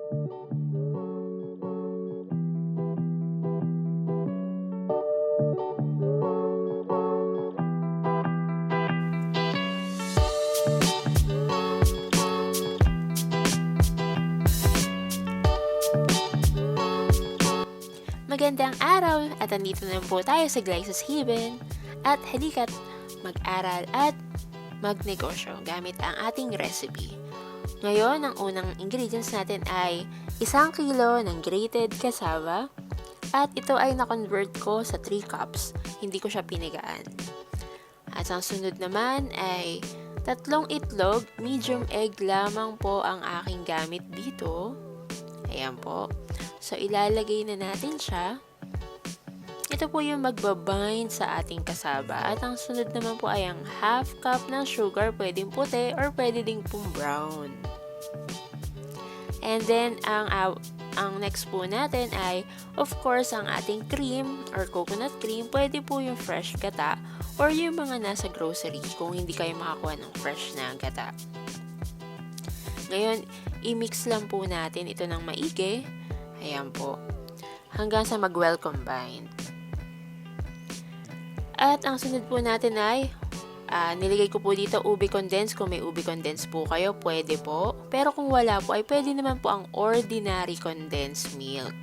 Magandang araw at andito na po tayo sa glyzashaven at halika't mag-aral at magnegosyo gamit ang ating recipe. Ngayon, ang unang ingredients natin ay 1 kilo ng grated cassava at ito ay na-convert ko sa 3 cups. Hindi ko siya pinigaan. At ang sunod naman ay 3 itlog, medium egg lamang po ang aking gamit dito. Ayan po. So, ilalagay na natin siya. Ito po yung magbabind sa ating cassava. At ang sunod naman po ay ang half cup ng sugar. Pwedeng puti or pwede ding pong brown. And then, ang next po natin ay, of course, ang ating cream or coconut cream. Pwede po yung fresh gata or yung mga nasa grocery kung hindi kayo makakuha ng fresh na gata. Ngayon, i-mix lang po natin ito ng maigi. Ayan po. Hanggang sa mag-well combined. At ang sunod po natin ay, nilagay ko po dito ube condensed. Kung may ube condensed po kayo, pwede po. Pero kung wala po, ay pwede naman po ang ordinary condensed milk.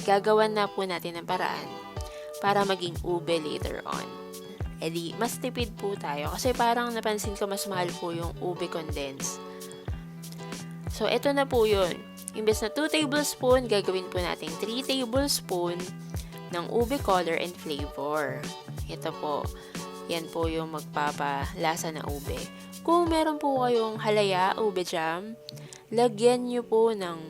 Gagawan na po natin ng paraan para maging ube later on. E di, mas tipid po tayo. Kasi parang napansin ko mas mahal po yung ube condensed. So, ito na po yun. Imbes na 2 tablespoon, gagawin po natin 3 tablespoon ng ube color and flavor. Ito po. Yan po yung magpapalasa na ube. Kung meron po kayong halaya, ube jam, lagyan nyo po ng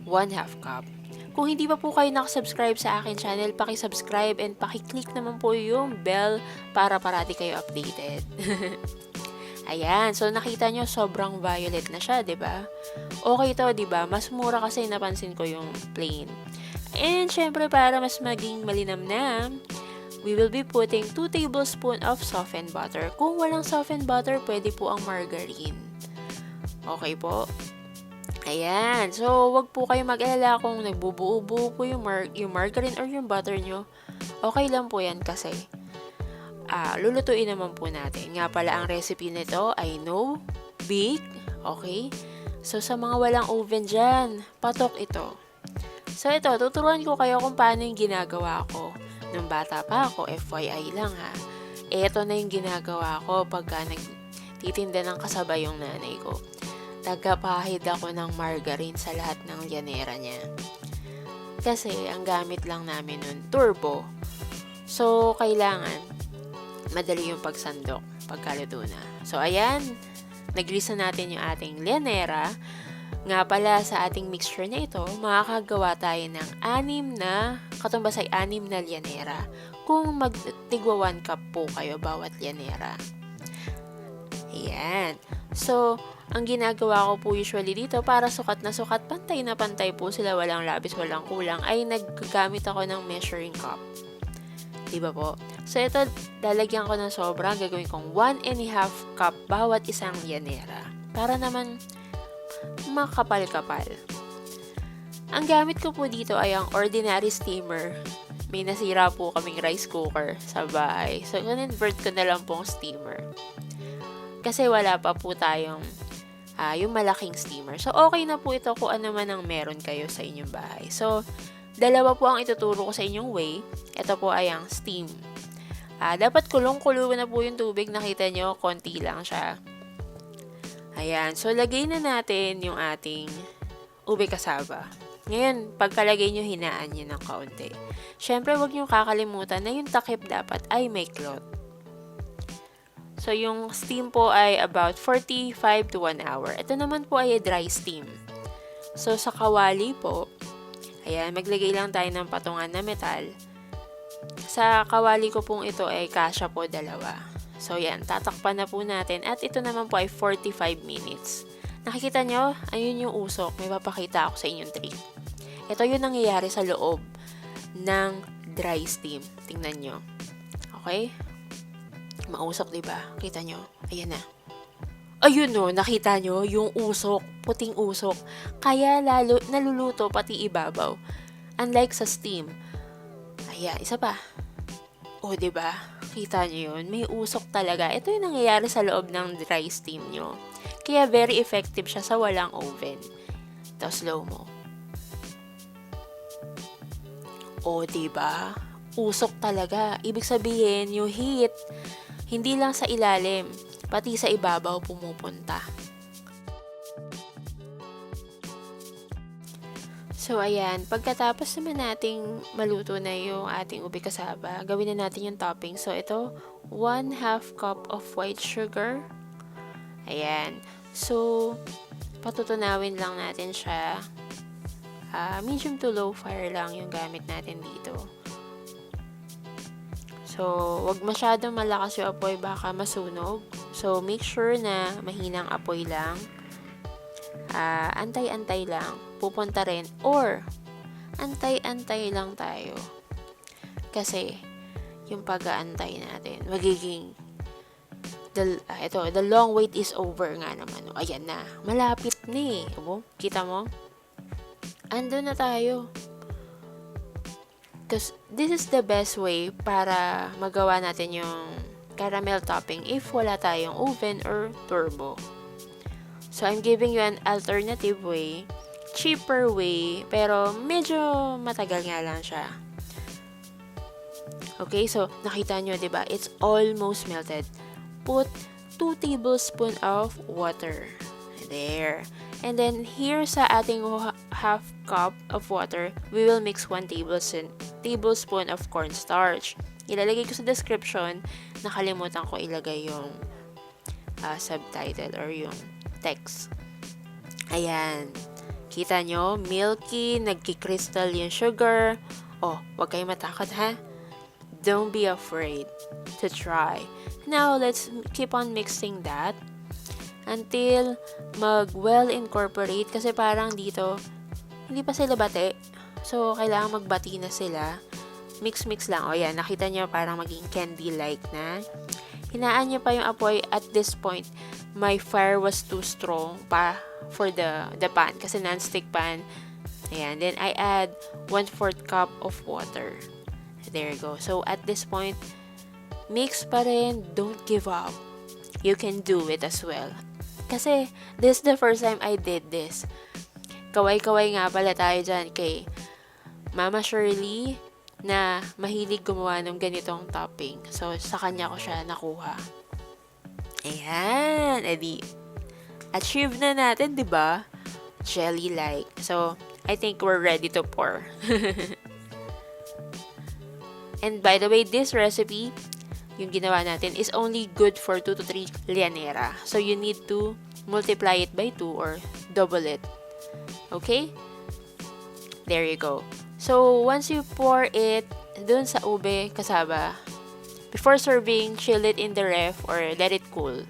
1/2 cup. Kung hindi pa po kayo nakasubscribe sa akin channel, paki-subscribe and paki-click naman po yung bell para parati kayo updated. Ayan, so nakita nyo sobrang violet na siya, 'di ba? Okay to, 'di ba? Mas mura kasi napansin ko yung plain. And syempre para mas maging malinamnam, we will be putting 2 tablespoon of softened butter. Kung walang softened butter, pwede po ang margarine. Okay po? Ayan, so wag po kayo mag-alala kung nagbubuo-buo po yung margarine or yung butter nyo. Okay lang po yan kasi lulutuin naman po natin. Nga pala ang recipe nito ay no bake. Okay? So, sa mga walang oven dyan, patok ito. So, ito, tuturuan ko kayo kung paano yung ginagawa ko. Nung bata pa ako, FYI lang ha. Ito na yung ginagawa ko pagka nagtitinda ng kasabay yung nanay ko. Tagapahid ako ng margarine sa lahat ng lyanera niya. Kasi, ang gamit lang namin nun, turbo. So, kailangan madali yung pagsandok pagkaluto na. So, ayan. Nagrisa natin yung ating lyanera. Nga pala, sa ating mixture na ito, makakagawa tayo ng 6 na, katumbas ay 6 na lyanera. Kung magtigwa 1 cup po kayo bawat lyanera. Ayan. So, ang ginagawa ko po usually dito, para sukat na sukat, pantay na pantay po sila, walang labis, walang kulang, ay naggamit ako ng measuring cup. Diba po? So, ito, lalagyan ko ng sobra. Gagawin kong 1.5 cup bawat isang lyanera. Para naman makapal-kapal. Ang gamit ko po dito ay ang ordinary steamer. May nasira po kaming rice cooker sa bahay. So, convert ko na lang pong steamer. Kasi wala pa po tayong yung malaking steamer. So, okay na po ito kung ano man ang meron kayo sa inyong bahay. So, dalawa po ang ituturo ko sa inyong way. Ito po ay ang steam. Dapat kulong-kulo na po yung tubig. Nakita nyo, konti lang siya. Ayan. So, lagay na natin yung ating ube cassava. Ngayon, pagkalagay nyo, hinaan nyo ng kaunti. Siyempre, huwag nyo kakalimutan na yung takip dapat ay may cloth. So, yung steam po ay about 45 to 1 hour. Ito naman po ay dry steam. So, sa kawali po, ayan, maglagay lang tayo ng patungan na metal. Sa kawali ko pong ito ay kasya po 2. So, yan, tatakpan na po natin. At ito naman po ay 45 minutes. Nakikita nyo? Ayun yung usok. May papakita ako sa inyong trick. Ito yung nangyayari sa loob ng dry steam. Tingnan nyo. Okay? Mausok, diba? Kita nyo? Ayan na. Ayun no, nakita nyo yung usok, puting usok. Kaya lalo naluluto pati ibabaw. Unlike sa steam. Ayan, isa pa. O, diba? Kita nyo yun? May usok talaga. Ito yung nangyayari sa loob ng dry steam nyo. Kaya very effective siya sa walang oven. Tapos slow mo. O, diba? Usok talaga. Ibig sabihin, yung heat, hindi lang sa ilalim, pati sa ibabaw pumupunta. So, ayan. Pagkatapos naman nating maluto na yung ating ube kasaba, gawin na natin yung topping. So, ito, 1/2 cup of white sugar. Ayan. So, patutunawin lang natin siya. Medium to low fire lang yung gamit natin dito. So, wag masyadong malakas yung apoy, baka masunog. So, make sure na mahinang apoy lang. Antay-antay lang. Pupunta rin. Or, antay-antay lang tayo. Kasi, yung pag-aantay natin, magiging, the long wait is over nga naman. Ayan na. Malapit na eh. Kita mo? Ando na tayo. Because this is the best way para magawa natin yung caramel topping if wala tayong oven or turbo. So, I'm giving you an alternative way, cheaper way, pero medyo matagal nga lang siya. Okay, so nakita nyo, diba? It's almost melted. Put 2 tablespoons of water. There. And then, here sa ating half cup of water, we will mix 1 tablespoon of cornstarch. Ilalagay ko sa description, nakalimutan ko ilagay yung subtitle or yung text. Ayan. Kita nyo, milky, nagki-crystal yung sugar. Oh, wag kayong matakot ha. Don't be afraid to try. Now, let's keep on mixing that until mag-well incorporate kasi parang dito, hindi pa sila bati. So, kailangan magbati na sila. Mix-mix lang. O yan, nakita nyo parang maging candy-like na. Hinaan nyo pa yung apoy at this point. My fire was too strong pa for the pan kasi non-stick pan. Ayan. Then, I add 1/4 cup of water. There you go. So, at this point, mix pa rin. Don't give up. You can do it as well. Kasi, this is the first time I did this. Kaway-kaway nga pala tayo dyan kay Mama Shirley na mahilig gumawa ng ganitong topping. So, sa kanya ko siya nakuha. Ayan. Edi, achieve na natin, di ba? Jelly-like. So, I think we're ready to pour. And by the way, this recipe, yung ginawa natin, is only good for 2 to 3 lianera. So, you need to multiply it by 2 or double it. Okay? There you go. So, once you pour it dun sa ube kasaba, before serving, chill it in the ref or let it cool.